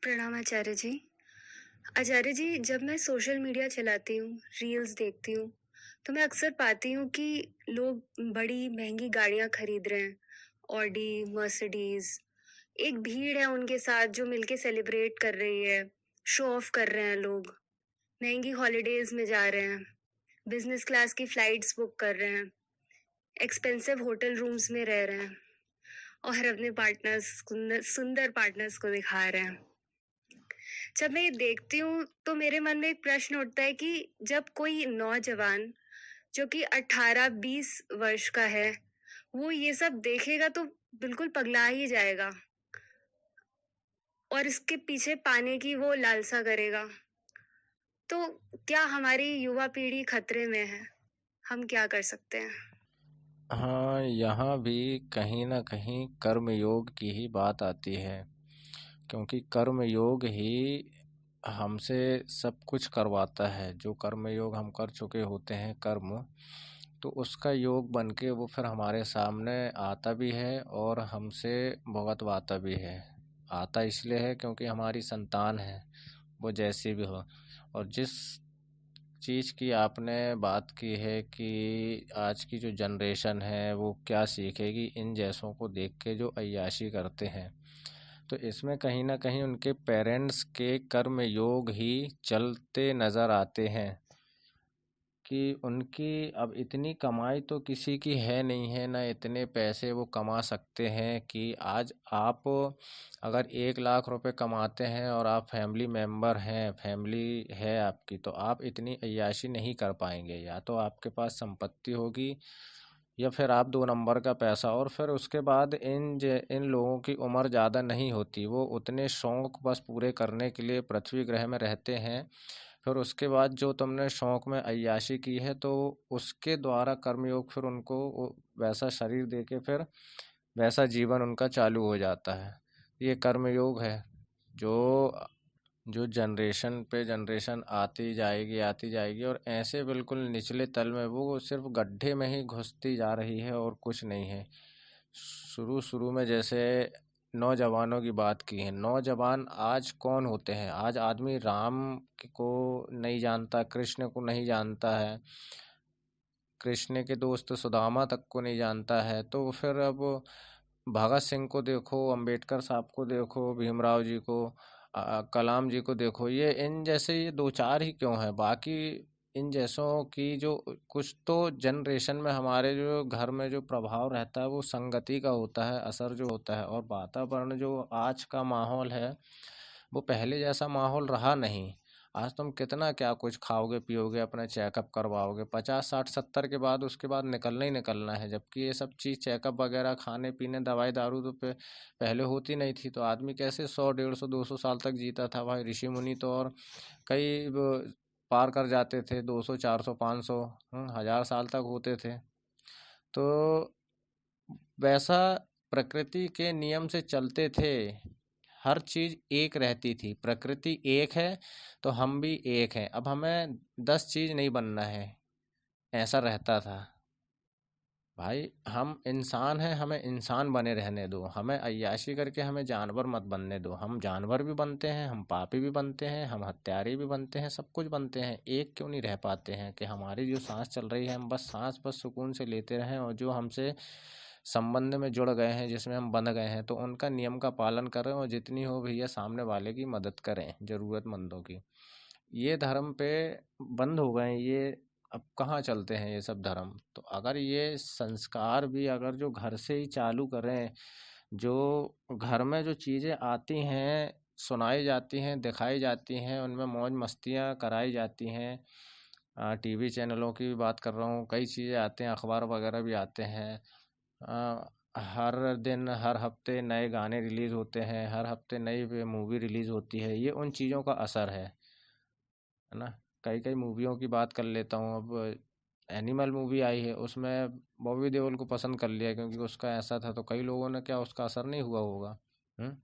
प्रणाम आचार्य जी। आचार्य जी, जब मैं सोशल मीडिया चलाती हूँ, रील्स देखती हूँ, तो मैं अक्सर पाती हूँ कि लोग बड़ी महंगी गाड़ियाँ खरीद रहे हैं। Audi, Mercedes. एक भीड़ है उनके साथ जो मिलके सेलिब्रेट कर रही है। शो ऑफ कर रहे हैं लोग। महंगी हॉलीडेज में जा रहे हैं। बिजनेस क्लास की फ्लाइट्स बुक कर रहे हैं। एक्सपेंसिव होटल रूम्स में रह रहे हैं और अपने पार्टनर्स, सुंदर सुंदर पार्टनर्स को दिखा रहे हैं। जब मैं ये देखती हूँ तो मेरे मन में एक प्रश्न उठता है कि जब कोई नौजवान जो कि 18-20 वर्ष का है, वो ये सब देखेगा तो बिल्कुल पगला ही जाएगा और इसके पीछे पाने की वो लालसा करेगा। तो क्या हमारी युवा पीढ़ी खतरे में है? हम क्या कर सकते हैं? हाँ, यहाँ भी कहीं ना कहीं कर्म योग की ही बात आती है, क्योंकि कर्म योग ही हमसे सब कुछ करवाता है। जो कर्म योग हम कर चुके होते हैं कर्म, तो उसका योग बन के वो फिर हमारे सामने आता भी है और हमसे भुगतवाता भी है। आता इसलिए है क्योंकि हमारी संतान है, वो जैसी भी हो। और जिस चीज़ की आपने बात की है कि आज की जो जनरेशन है वो क्या सीखेगी इन जैसों को देख के जो अय्याशी करते हैं, तो इसमें कहीं ना कहीं उनके पेरेंट्स के कर्म योग ही चलते नज़र आते हैं कि उनकी अब इतनी कमाई तो किसी की है नहीं है, ना इतने पैसे वो कमा सकते हैं कि आज आप अगर 1 लाख रुपए कमाते हैं और आप फैमिली मेम्बर हैं, फैमिली है आपकी, तो आप इतनी अय्याशी नहीं कर पाएंगे। या तो आपके पास संपत्ति होगी या फिर आप 2 नंबर का पैसा। और फिर उसके बाद इन लोगों की उम्र ज़्यादा नहीं होती, वो उतने शौक बस पूरे करने के लिए पृथ्वी ग्रह में रहते हैं। फिर उसके बाद जो तुमने शौक में अय्याशी की है तो उसके द्वारा कर्मयोग फिर उनको वैसा शरीर दे के फिर वैसा जीवन उनका चालू हो जाता है। ये कर्मयोग है जो जो जनरेशन पे जनरेशन आती जाएगी और ऐसे बिल्कुल निचले तल में वो सिर्फ गड्ढे में ही घुसती जा रही है और कुछ नहीं है। शुरू शुरू में जैसे नौजवानों की बात की है, नौजवान आज कौन होते हैं? आज आदमी राम को नहीं जानता, कृष्ण को नहीं जानता है, कृष्ण के दोस्त सुदामा तक को नहीं जानता है। तो फिर अब भगत सिंह को देखो, अंबेडकर साहब को देखो, भीमराव जी को, कलाम जी को देखो, ये इन जैसे ये दो चार ही क्यों है? बाकी इन जैसों की जो कुछ तो जनरेशन में हमारे जो घर में जो प्रभाव रहता है वो संगति का होता है, असर जो होता है। और वातावरण जो आज का माहौल है वो पहले जैसा माहौल रहा नहीं। आज तुम कितना क्या कुछ खाओगे पियोगे, अपना चेकअप करवाओगे, 50 60 70 के बाद उसके बाद निकलना ही निकलना है। जबकि ये सब चीज़ चेकअप वगैरह, खाने पीने, दवाई दारू तो पहले होती नहीं थी। तो आदमी कैसे 100 150 200 साल तक जीता था भाई? ऋषि मुनि तो और कई पार कर जाते थे, 200 400 500 1000 साल तक होते थे। तो वैसा प्रकृति के नियम से चलते थे। हर चीज एक रहती थी, प्रकृति एक है तो हम भी एक हैं। अब हमें 10 चीज नहीं बनना है, ऐसा रहता था। भाई हम इंसान हैं, हमें इंसान बने रहने दो। हमें अय्याशी करके हमें जानवर मत बनने दो। हम जानवर भी बनते हैं, हम पापी भी बनते हैं, हम हत्यारे भी बनते हैं, सब कुछ बनते हैं। एक क्यों नहीं रह पाते हैं कि हमारी जो सांस चल रही है हम बस सांस बस सुकून से लेते रहें, और जो हमसे संबंध में जुड़ गए हैं, जिसमें हम बंध गए हैं, तो उनका नियम का पालन करें और जितनी हो भैया सामने वाले की मदद करें, ज़रूरतमंदों की। ये धर्म पे बंद हो गए हैं ये। अब कहाँ चलते हैं ये सब धर्म? तो अगर ये संस्कार भी अगर जो घर से ही चालू करें, जो घर में जो चीज़ें आती हैं, सुनाई जाती हैं, दिखाई जाती हैं, उनमें मौज मस्तियाँ कराई जाती हैं। टीवी चैनलों की भी बात कर रहा हूँ, कई चीज़ें आते हैं, अखबार वगैरह भी आते हैं। हर दिन हर हफ्ते नए गाने रिलीज़ होते हैं, हर हफ्ते नई मूवी रिलीज़ होती है। ये उन चीज़ों का असर है ना? कई कई मूवियों की बात कर लेता हूँ। अब एनिमल मूवी आई है, उसमें बॉबी देओल को पसंद कर लिया क्योंकि उसका ऐसा था, तो कई लोगों ने क्या उसका असर नहीं हुआ होगा? हम्म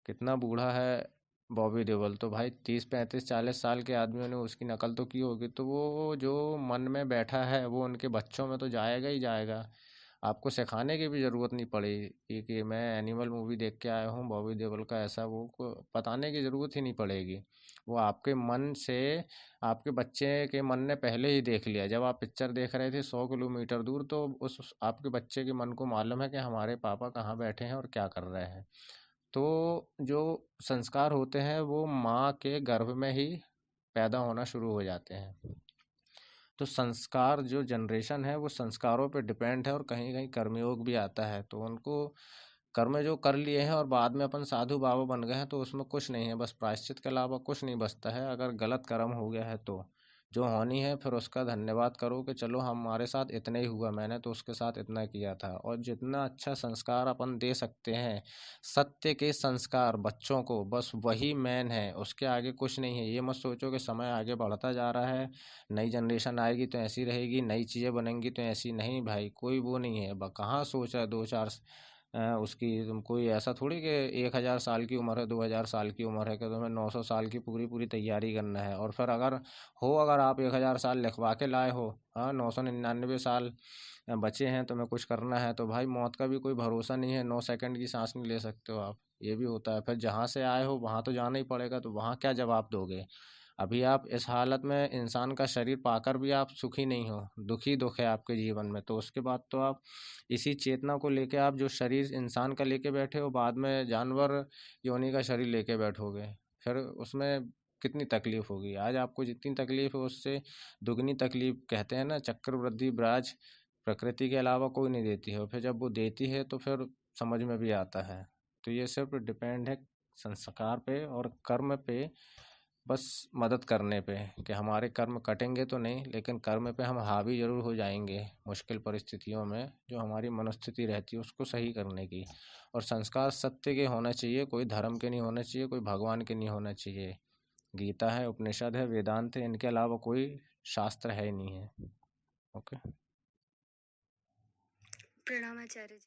कितना बूढ़ा है बॉबी देओल, तो भाई 30 35 40 साल के आदमियों ने उसकी नकल तो की होगी, तो वो जो मन में बैठा है वो उनके बच्चों में तो जाएगा ही जाएगा। आपको सिखाने की भी ज़रूरत नहीं पड़ेगी कि मैं एनिमल मूवी देख के आया हूँ बॉबी देओल का ऐसा, वो को बताने की ज़रूरत ही नहीं पड़ेगी। वो आपके मन से, आपके बच्चे के मन ने पहले ही देख लिया। जब आप पिक्चर देख रहे थे 100 किलोमीटर दूर, तो उस आपके बच्चे के मन को मालूम है कि हमारे पापा कहाँ बैठे हैं और क्या कर रहे हैं। तो जो संस्कार होते हैं वो माँ के गर्भ में ही पैदा होना शुरू हो जाते हैं। तो संस्कार, जो जनरेशन है वो संस्कारों पे डिपेंड है, और कहीं कहीं कर्मयोग भी आता है। तो उनको कर्म जो कर लिए हैं और बाद में अपन साधु बाबा बन गए हैं, तो उसमें कुछ नहीं है, बस प्रायश्चित के अलावा कुछ नहीं बचता है। अगर गलत कर्म हो गया है तो जो होनी है, फिर उसका धन्यवाद करो कि चलो हमारे साथ इतना ही हुआ, मैंने तो उसके साथ इतना किया था। और जितना अच्छा संस्कार अपन दे सकते हैं, सत्य के संस्कार बच्चों को, बस वही मेन है, उसके आगे कुछ नहीं है। ये मत सोचो कि समय आगे बढ़ता जा रहा है, नई जनरेशन आएगी तो ऐसी रहेगी, नई चीज़ें बनेंगी तो ऐसी, नहीं भाई, कोई वो नहीं है। कहाँ सोच है 2-4 उसकी, तुम कोई ऐसा थोड़ी कि 1000 साल की उम्र है, 2000 साल की उम्र है कि तुम्हें 900 साल की पूरी पूरी तैयारी करना है। और फिर अगर आप 1000 साल लिखवा के लाए हो, हाँ, 999 साल बचे हैं, तुम्हें कुछ करना है, तो भाई मौत का भी कोई भरोसा नहीं है, 9 सेकंड की सांस नहीं ले सकते हो आप। ये भी होता है। फिर जहाँ से आए हो वहाँ तो जाना ही पड़ेगा, तो वहाँ क्या जवाब दोगे? अभी आप इस हालत में इंसान का शरीर पाकर भी आप सुखी नहीं हो, दुखी दुख है आपके जीवन में, तो उसके बाद तो आप इसी चेतना को लेके, आप जो शरीर इंसान का लेके बैठे हो, बाद में जानवर योनि का शरीर लेके बैठोगे, फिर उसमें कितनी तकलीफ होगी। आज आपको जितनी तकलीफ है उससे दुगनी तकलीफ, कहते हैं ना, चक्रवृद्धि ब्याज प्रकृति के अलावा कोई नहीं देती है, और फिर जब वो देती है तो फिर समझ में भी आता है। तो ये सिर्फ डिपेंड है संस्कार पे और कर्म पे, बस मदद करने पे, कि हमारे कर्म कटेंगे तो नहीं, लेकिन कर्म पे हम हावी जरूर हो जाएंगे मुश्किल परिस्थितियों में, जो हमारी मनोस्थिति रहती है उसको सही करने की। और संस्कार सत्य के होना चाहिए, कोई धर्म के नहीं होना चाहिए, कोई भगवान के नहीं होना चाहिए। गीता है, उपनिषद है, वेदांत है, इनके अलावा कोई शास्त्र है ही नहीं है। ओके। प्रणाम आचार्य जी।